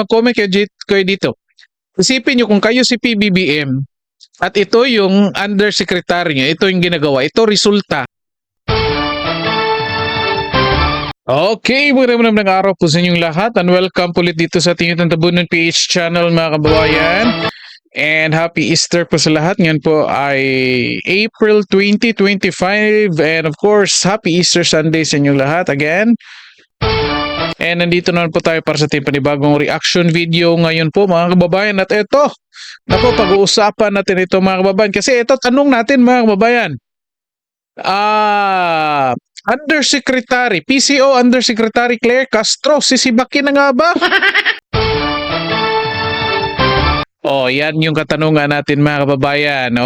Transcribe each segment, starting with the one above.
mag-comment kayo dito. Isipin nyo kung kayo si PBBM at ito yung undersecretary nyo, ito yung ginagawa, ito resulta. Okay, magandang araw po sa inyong lahat and welcome ulit dito sa ating YouTube Tabunan PH channel mga kababayan. And happy Easter po sa lahat. Ngayon po ay April 2025 and of course, happy Easter Sunday sa inyong lahat again. And nandito naman po tayo para sa ating panibagong reaction video ngayon po mga kababayan. At ito, naku, pag-uusapan natin ito mga kababayan. Kasi ito, tanong natin mga kababayan. Undersecretary, PCO Undersecretary Claire Castro, sisibakin na nga ba? Yan yung katanungan natin mga kababayan.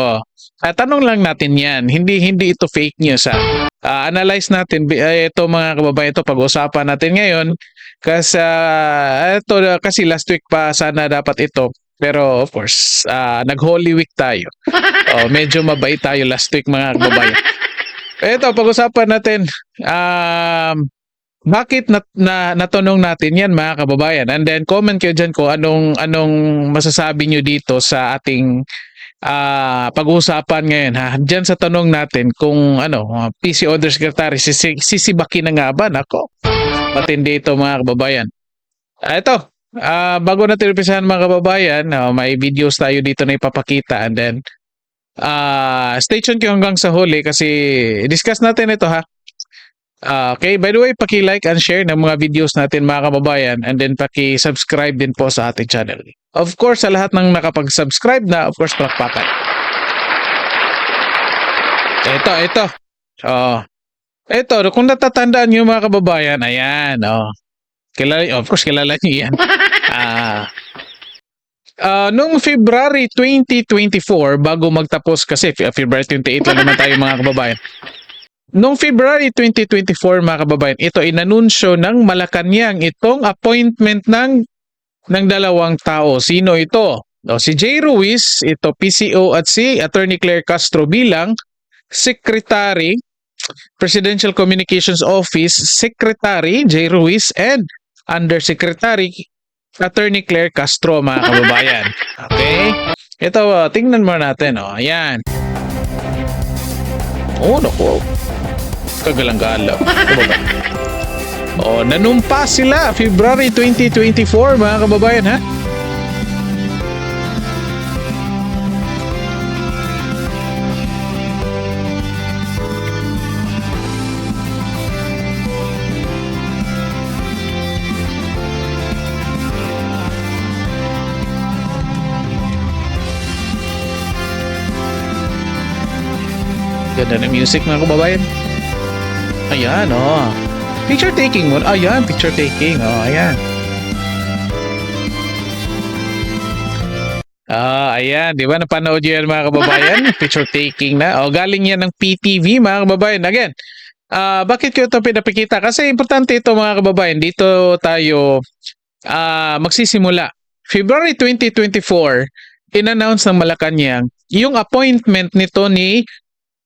Tanong lang natin yan. Hindi ito fake news ha. Analyze natin ito mga kababayan, ito pag-usapan natin ngayon kasi last week pa sana dapat ito. Pero of course, nag-Holy Week tayo. Medyo mabait tayo last week mga kababayan. Ito, pag-usapan natin, bakit natanong natin yan mga kababayan? And then comment kayo dyan kung anong masasabi nyo dito sa ating pag-uusapan ngayon. Dyan sa tanong natin kung PC Undersecretary, sisibakin na nga ba? Nako, matindi ito mga kababayan. Ito, bago natin umpisahan mga kababayan, may videos tayo dito na ipapakita and then stay tuned kayo hanggang sa huli kasi discuss natin ito ha. Okay, by the way, paki-like and share ng mga videos natin mga kababayan and then paki-subscribe din po sa ating channel. Of course, sa lahat ng nakapag-subscribe na, of course, palakpakan. Ito. Ito, kung natatandaan niyo mga kababayan, ayan, of course, kilala niyo yan. Noong February 2024, bago magtapos kasi February 28 lang naman tayo mga kababayan. Noong February 2024 mga kababayan, ito inanunsyo ng Malacanang itong appointment ng dalawang tao. Sino ito? Si J. Ruiz, ito PCO at si Attorney Claire Castro bilang Secretary, Presidential Communications Office Secretary J. Ruiz and Undersecretary Attorney Claire Castro mga kababayan. Okay? Ito, tingnan mo natin. Ayan. Naku. Kagalang-galang. Nanumpa sila February 2024 mga kababayan ha. Ganda ng music mga kababayan. Ayan, picture taking mo. Ayan, picture taking. Ayan. Ayan, di ba? Napanood yun mga kababayan? Picture taking na. Galing yan ng PTV mga kababayan. Again, bakit ko ito pinapakita? Kasi importante ito mga kababayan. Dito tayo magsisimula. February 2024, in-announce ng Malacanang yung appointment nito ni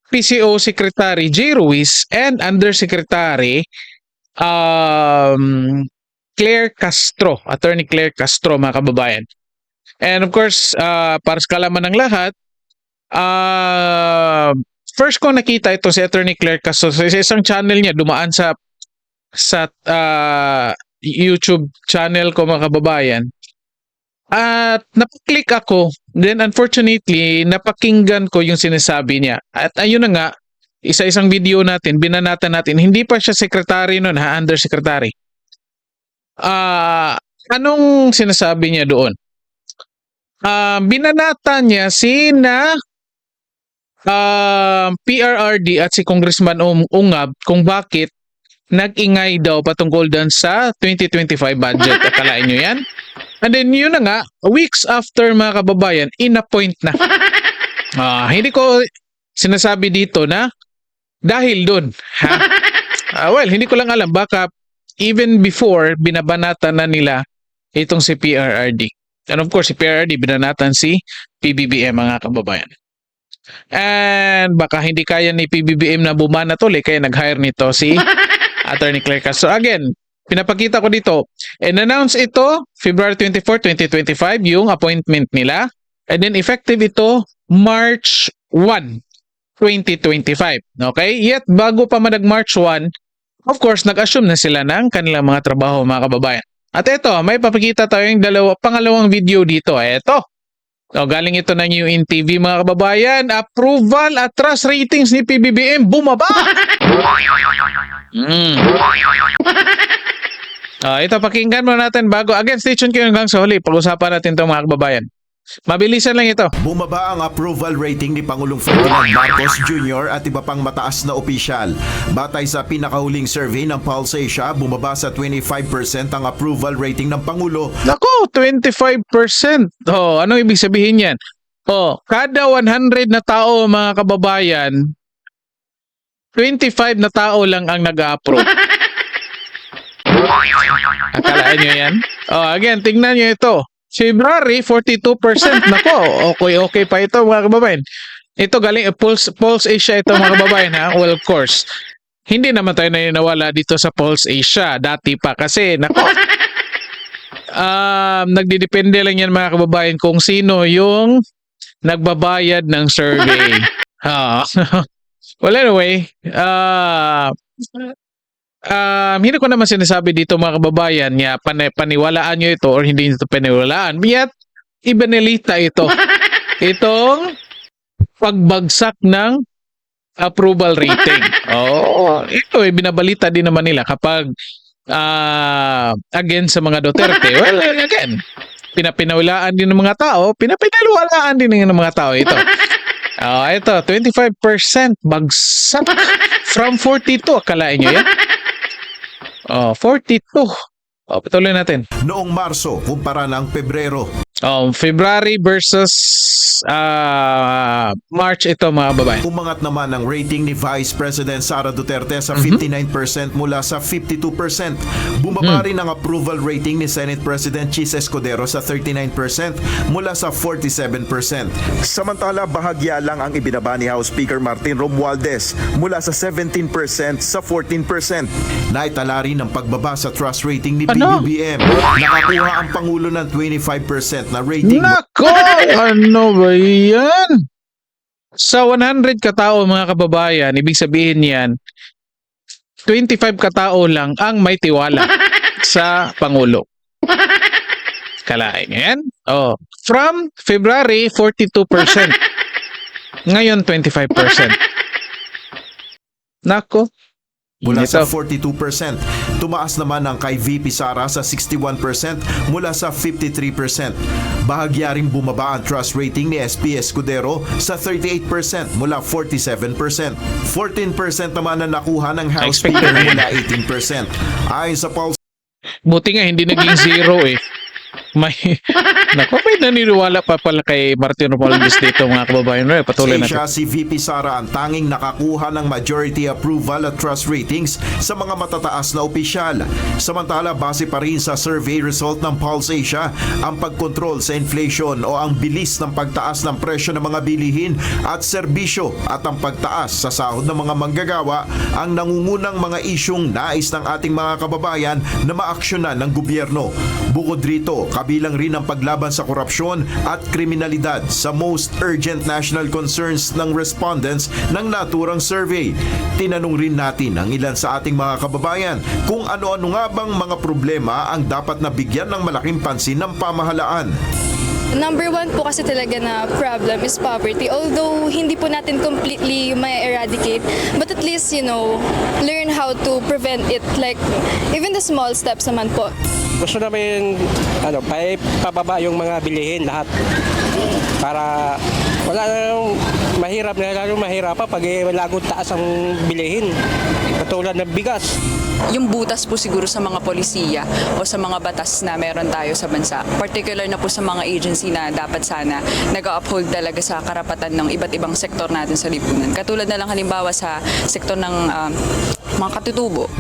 PCO Secretary J. Ruiz and Undersecretary Claire Castro, Attorney Claire Castro mga kababayan. And of course, para sa kalaman ng lahat, first ko nakita ito si Attorney Claire Castro sa isang channel niya, dumaan sa YouTube channel ko mga kababayan. At napaklik ako, then unfortunately, napakinggan ko yung sinasabi niya. At ayun na nga, isa-isang video natin, binanatan natin, hindi pa siya secretary nun undersecretary. Anong sinasabi niya doon? Binanatan niya sina PRRD at si Congressman Ungab kung bakit nag-ingay daw patungkol dan sa 2025 budget. Akalain nyo yan? And then yun na nga, weeks after mga kababayan, in-appoint na. Hindi ko sinasabi dito na dahil doon. Well, hindi ko lang alam. Baka even before, binabanatan na nila itong si PRRD. And of course, si PRRD, binanatan si PBBM mga kababayan. And baka hindi kaya ni PBBM na bumanat ulit, kaya nag-hire nito si Attorney Claire Castro. Again, pinapakita ko dito. And-announce ito February 24, 2025 yung appointment nila. And then effective ito March 1, 2025. Okay? Yet bago pa March 1, of course, nag-assume na sila ng kanilang mga trabaho, mga kababayan. At ito, may papakita tayong pangalawang video dito. Ito. So, galing ito ng UNTV, mga kababayan. Approval at trust ratings ni PBBM bumaba. Ito, pakinggan mo natin bago. Again, stay tuned kayo hanggang sa huli. Pag-usapan natin ito, mga kababayan. Mabilisan lang ito. Bumaba ang approval rating ni Pangulong Ferdinand Marcos Jr. at iba pang mataas na opisyal. Batay sa pinakahuling survey ng Pulse Asia, bumaba sa 25% ang approval rating ng Pangulo. Nako, 25%. Anong ibig sabihin yan? Kada 100 na tao, mga kababayan, 25 na tao lang ang nag-approve. Akalaan nyo yan? Again, tingnan nyo ito. February, 42%. Nako, okay pa ito, mga kababayan. Ito galing Pulse Asia ito, mga kababayan, ha? Well, of course, hindi naman tayo naniniwala dito sa Pulse Asia. Dati pa kasi, nako, nagdidepende lang yan, mga kababayan, kung sino yung nagbabayad ng survey. Well, anyway, hindi ko naman sinasabi dito, mga kababayan, niya paniwalaan nyo ito or hindi nyo ito paniwalaan. Yet, ibanilita ito. Itong pagbagsak ng approval rating. Ito binabalita din naman nila kapag against sa mga Duterte. Well, again, pinapiniwalaan din ng mga tao, pinapiniwalaan din ng mga tao ito. Ito, 25% bagsak from 42. Akalain nyo yan? 42. Patuloy natin. Noong Marso, kumpara ng Pebrero. February versus March ito, mga babae. Umangat naman ang rating ni Vice President Sara Duterte sa 59% mula sa 52%. Bumaba rin ang approval rating ni Senate President Chis Escudero sa 39% mula sa 47%. Samantala, bahagya lang ang ibinaba ni House Speaker Martin Romualdez mula sa 17% sa 14%. Naitala rin ang pagbaba sa trust rating ni PBBM. Nakakuha ang Pangulo ng 25% na rating. Nako! Ano ba yan? Sa 100 katao, mga kababayan, ibig sabihin yan, 25 katao lang ang may tiwala sa Pangulo. Kalain nyo yan? From February, 42%. Ngayon, 25%. Nako. Mula sa 42%. Tumaas naman ang kay VP Sara sa 61% mula sa 53%. Bahagya rin bumaba ang trust rating ni SP Escudero sa 38% mula 47%. 14% naman ang nakuha ng House Speaker mula 18%. Ayon sa Pulse, buti nga hindi naging zero eh. May naniniwala pa pala kay Martin Romualdez dito, mga kababayan. Patuloy natin. Si VP Sara ang tanging nakakuha ng majority approval at trust ratings sa mga matataas na opisyal. Samantala, base pa rin sa survey result ng Pulse Asia, ang pagkontrol sa inflation o ang bilis ng pagtaas ng presyo ng mga bilihin at serbisyo at ang pagtaas sa sahod ng mga manggagawa ang nangungunang mga isyung nais ng ating mga kababayan na maaksyonan ng gobyerno. Bukod rito, kabilang rin ang paglaban sa korupsyon at kriminalidad sa most urgent national concerns ng respondents ng naturang survey. Tinanong rin natin ang ilan sa ating mga kababayan kung ano-ano nga bang mga problema ang dapat na bigyan ng malaking pansin ng pamahalaan. Number one po kasi talaga na problem is poverty. Although hindi po natin completely may eradicate, but at least, learn how to prevent it. Like, even the small steps naman po. Gusto namin pababa yung mga bilihin lahat para wala nang mahirap na lalo mahirap pa pag lagong taas ang bilihin katulad ng bigas. Yung butas po siguro sa mga polisiya o sa mga batas na meron tayo sa bansa, particular na po sa mga agency na dapat sana nag-uphold talaga sa karapatan ng iba't ibang sektor natin sa lipunan. Katulad na lang halimbawa sa sektor ng mga katutubo.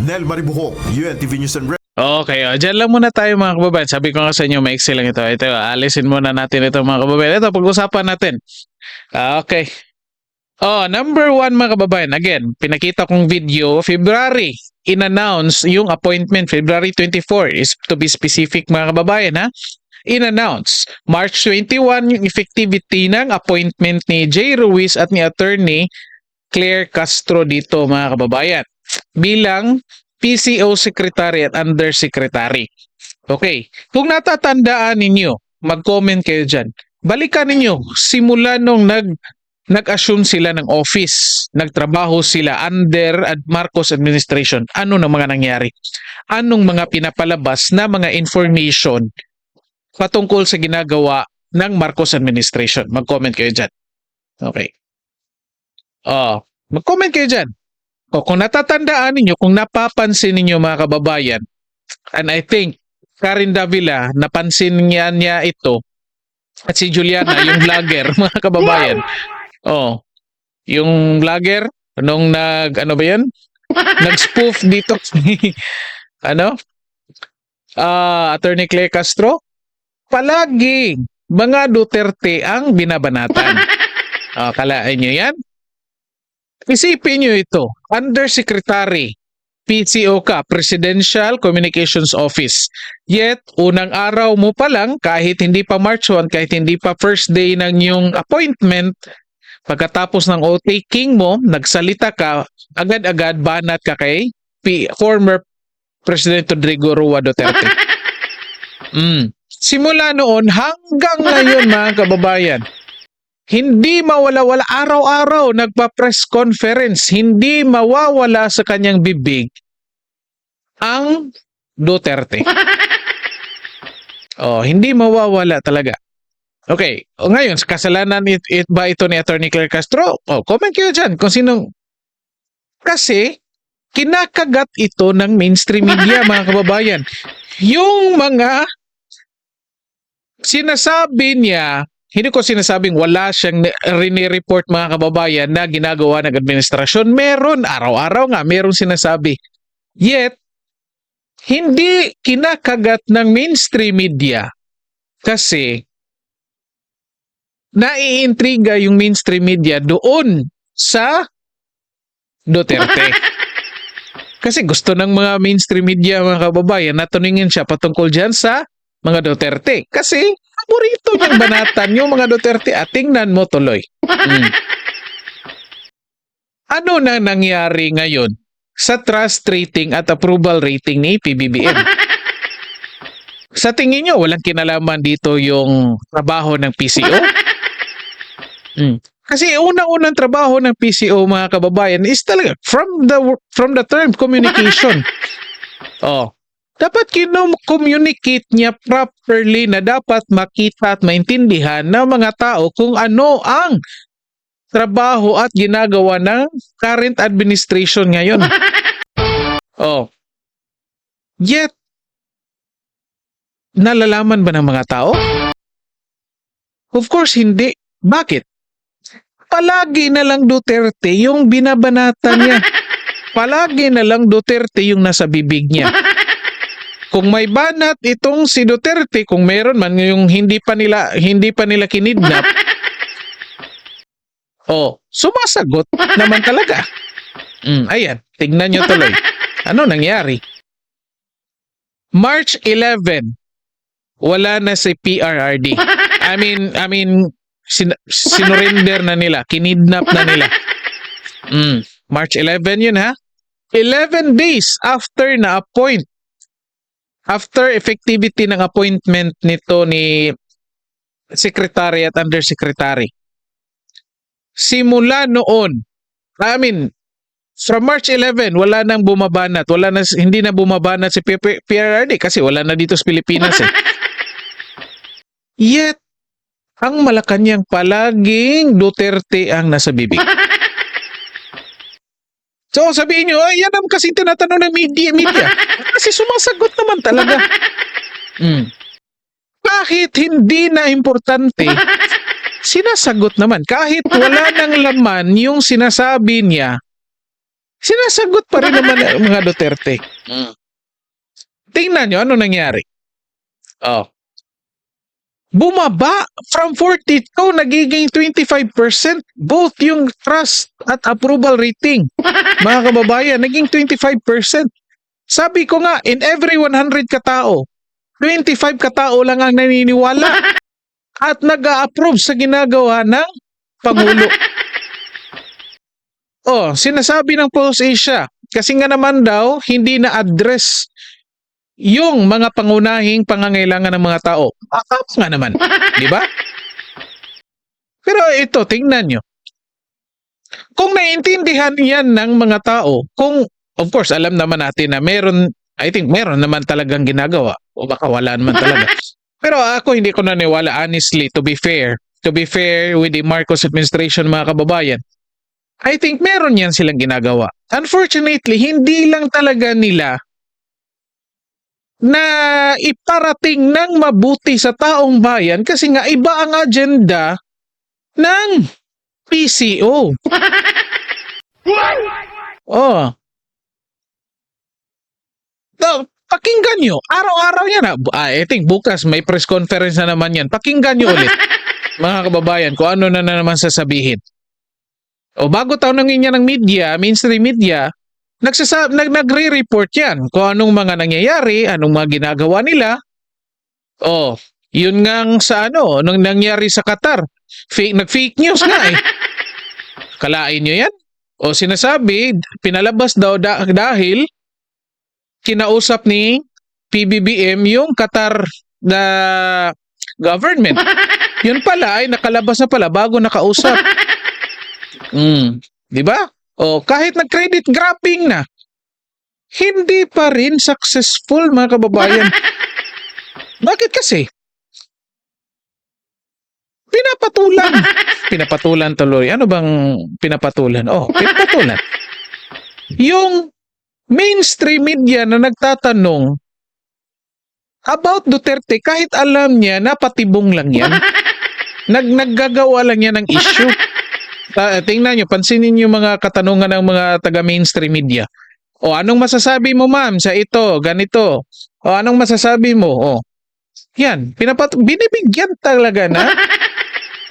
Nel Maribuhok, UNTV News and Okay, dyan lang muna tayo, mga kababayan. Sabi ko nga sa inyo, maiksi lang ito. Ito, alisin muna natin ito, mga kababayan. Ito, pag-usapan natin. Okay. Number 1, mga kababayan. Again, pinakita kong video, February in-announce yung appointment February 24 is to be specific mga kababayan ha. In-announce March 21 yung effectivity ng appointment ni J. Ruiz at ni Attorney Claire Castro dito mga kababayan bilang PCO Secretary at Undersecretary. Okay, kung natatandaan ninyo, mag-comment kayo dyan. Balikan ninyo, simula nung nag-assume sila ng office, nagtrabaho sila under Marcos administration, ano na mga nangyari? Anong mga pinapalabas na mga information patungkol sa ginagawa ng Marcos administration? Mag-comment kayo dyan. Okay. Mag-comment kayo dyan. Kung natatandaan ninyo, kung napapansin ninyo mga kababayan, and I think Karen Davila, napansin niya ito, at si Juliana, yung vlogger, mga kababayan. Yung vlogger, ano ba yan? Nag-spoof dito. Attorney Claire Castro, palagi mga Duterte ang binabanatan. Kalaan nyo yan? Isipin nyo ito, Undersecretary, PCO ka, Presidential Communications Office. Yet, unang araw mo pa lang, kahit hindi pa March 1, kahit hindi pa first day ng iyong appointment, pagkatapos ng oath-taking mo, nagsalita ka, agad-agad banat ka kay former President Rodrigo Roa Duterte. Simula noon hanggang ngayon mga kababayan, hindi mawala-wala, araw-araw nagpa-press conference, hindi mawawala sa kanyang bibig ang Duterte. Hindi mawawala talaga. Okay, ngayon, kasalanan ba ito ni Attorney Claire Castro? Comment kayo dyan kung sino. Kasi, kinakagat ito ng mainstream media, mga kababayan. Yung mga sinasabi niya, hindi ko sinasabing wala siyang rini-report mga kababayan na ginagawa ng administrasyon. Meron, araw-araw nga, meron sinasabi. Yet, hindi kinakagat ng mainstream media kasi naiintriga yung mainstream media doon sa Duterte. Kasi gusto ng mga mainstream media mga kababayan na tuningin siya patungkol dyan sa mga Duterte. Kasi paborito niyang banatan yung mga Duterte at tingnan mo tuloy. Ano na nangyari ngayon sa trust rating at approval rating ni PBBM? Sa tingin niyo, walang kinalaman dito yung trabaho ng PCO? Kasi unang-unang trabaho ng PCO mga kababayan is talaga from the term communication. Dapat communicate niya properly na dapat makita at maintindihan ng mga tao kung ano ang trabaho at ginagawa ng current administration ngayon. Yet, nalalaman ba ng mga tao? Of course, hindi. Bakit? Palagi na lang Duterte yung binabanatan niya. Palagi na lang Duterte yung nasa bibig niya. Kung may banat itong si Duterte, kung meron man yung hindi pa nila kinidnap, sumasagot naman talaga. Ayan, tignan nyo tuloy. Ano nangyari? March 11, wala na si PRRD. I mean, sinurrender na nila, kinidnap na nila. March 11 yun ha. 11 days after na-appoint, after effectivity ng appointment nito ni Secretary at Undersecretary. Simula noon, from March 11, wala nang bumabanat. Hindi na bumabanat si PRRD kasi wala na dito sa Pilipinas eh. Yet, ang Malacanang palaging Duterte ang nasa bibig. So sabihin nyo, yan ang kasi tinatanong ng media. Kasi sumasagot naman talaga. Kahit hindi na importante, sinasagot naman. Kahit wala nang laman yung sinasabi niya, sinasagot pa rin naman ang mga Duterte. Tingnan nyo, ano nangyari? bumaba from 42 nagiging 25%, both yung trust at approval rating. Mga kababayan, naging 25%. Sabi ko nga, in every 100 katao, 25 katao lang ang naniniwala at nag-a-approve sa ginagawa ng Pangulo. Oh, sinasabi ng Pulse Asia, kasi nga naman daw, hindi na-address yung mga pangunahing pangangailangan ng mga tao. Akap nga naman, di ba? Pero ito, tingnan nyo. Kung naiintindihan yan ng mga tao, kung, of course, alam naman natin na I think meron naman talagang ginagawa, o baka wala naman talaga. Pero ako hindi ko naniwala, honestly, to be fair with the Marcos administration, mga kababayan, I think meron yan silang ginagawa. Unfortunately, hindi lang talaga nila na iparating ng mabuti sa taong bayan kasi nga iba ang agenda ng PCO. Oh. Pakinggan nyo. Araw-araw yan. I think bukas may press conference na naman yan. Pakinggan nyo ulit, mga kababayan, kung ano na naman sasabihin. O bago tanongin niya ng media, mainstream media, nagre-report yan kung anong mga nangyayari, anong mga ginagawa nila. Oh, yun ngang sa nung nangyari sa Qatar. Nag-fake news nga eh. Kalain nyo yan? O sinasabi, pinalabas daw dahil kinausap ni PBBM yung Qatar na government. Yun pala ay nakalabas na pala bago nakausap. Di ba? O kahit nag-credit grabbing na, hindi pa rin successful, mga kababayan. Bakit kasi? Pinapatulan tuloy. Ano bang pinapatulan? Oh, pinapatulan. Yung mainstream media na nagtatanong about Duterte, kahit alam niya na patibong lang yan, naggagawa lang yan ng issue. Tingnan nyo, pansinin nyo mga katanungan ng mga taga-mainstream media. O anong masasabi mo, ma'am, sa ito, ganito? O anong masasabi mo? O, yan, binibigyan talaga na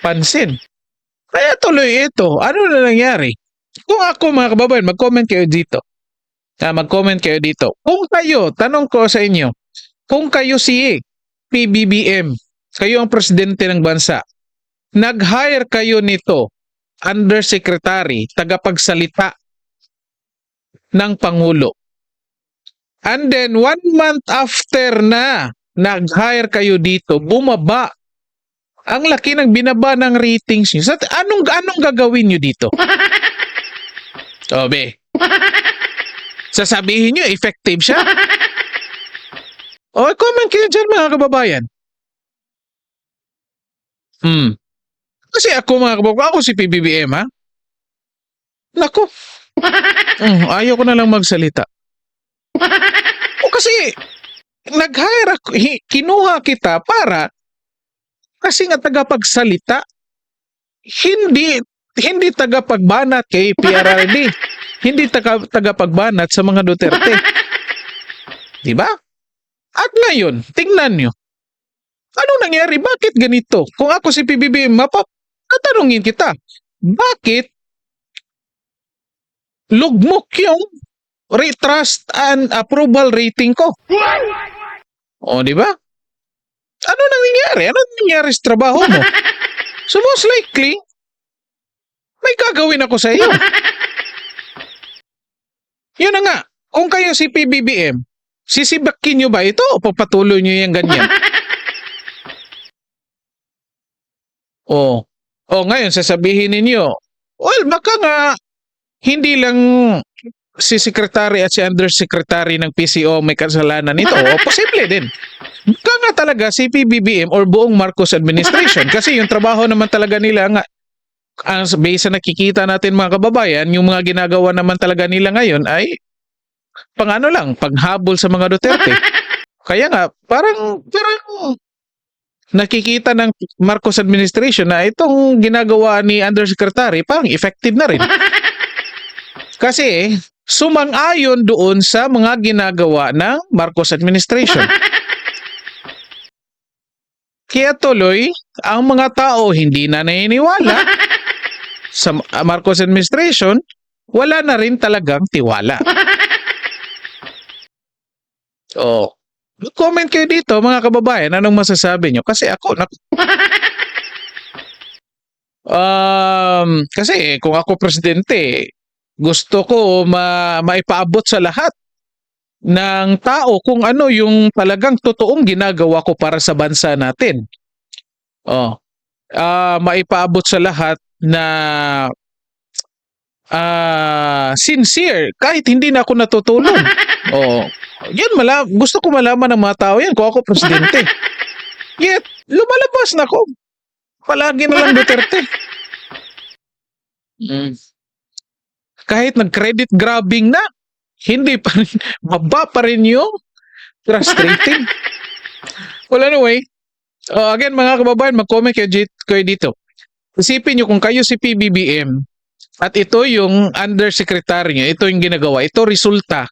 pansin. Kaya tuloy ito. Ano na nangyari? Kung ako, mga kababayan, mag-comment kayo dito. Mag-comment kayo dito. Kung kayo, tanong ko sa inyo, kung kayo si PBBM, kayo ang presidente ng bansa, nag-hire kayo nito, undersecretary, tagapagsalita ng Pangulo. And then 1 month after na nag-hire kayo dito, bumaba. Ang laki ng binaba ng ratings nyo. Anong gagawin nyo dito? Obe. Sasabihin nyo, effective siya? O, comment kayo dyan, mga kababayan. Kasi ako, mga kababayan, ako si PBBM, ha? Nako. Ayaw ko na lang magsalita. O kasi, nag-hire ako, kinuha kita para, kasi nga tagapagsalita, hindi tagapagbanat kay PRRD. Hindi tagapagbanat sa mga Duterte. Diba? At ngayon, tingnan nyo. Ano nangyari? Bakit ganito? Kung ako si PBBM, tatanungin kita, bakit lugmok yung trust and approval rating ko? O, di ba? Ano nangyari? Ano nangyari sa trabaho mo? So most likely, may gagawin ako sa iyo. Yun na nga, kung kayo si PBBM, sisibakin nyo ba ito o papatuloy nyo yung ganyan? Ngayon sasabihin ninyo, well, baka nga hindi lang si secretary at si undersecretary ng PCO may kasalanan nito. O posible din. Baka nga talaga si PBBM or buong Marcos administration kasi yung trabaho naman talaga nila nga ang base sa nakikita natin, mga kababayan, yung mga ginagawa naman talaga nila ngayon ay paghabol sa mga Duterte. Kaya nga, parang nakikita ng Marcos administration na itong ginagawa ni Undersecretary parang effective na rin. Kasi sumang-ayon doon sa mga ginagawa ng Marcos administration. Kaya tuloy, ang mga tao hindi na naniniwala sa Marcos administration, wala na rin talagang tiwala. Oh, comment kayo dito mga kababayan, anong masasabi nyo? Kasi ako, kasi kung ako presidente, gusto ko maipaabot sa lahat ng tao kung ano yung talagang totoong ginagawa ko para sa bansa natin. Oh, maipaabot sa lahat na sincere kahit hindi na ako natutulog. Oh, yan gusto ko malaman ng mga tao yan kung ako presidente. Yet, lumalabas na ako. Palagi na lang Duterte. Kahit nag-credit grabbing na, hindi pa rin, baba pa rin yung trust rating. Well, anyway, again mga kababayan, mag-comment kayo dito. Isipin nyo kung kayo si PBBM at ito yung undersecretary nyo, ito yung ginagawa, ito resulta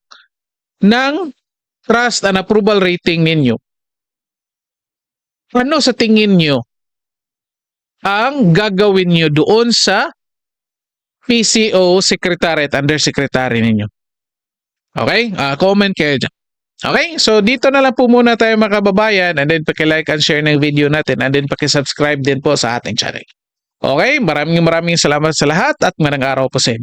ng trust and approval rating ninyo. Ano sa tingin nyo ang gagawin nyo doon sa PCO secretary at undersecretary ninyo? Okay? Comment kayo dyan. Okay? So, dito na lang po muna tayo mga kababayan, and then paki-like and share ng video natin, and then paki-subscribe din po sa ating channel. Okay? Maraming salamat sa lahat at magandang araw po sa inyo.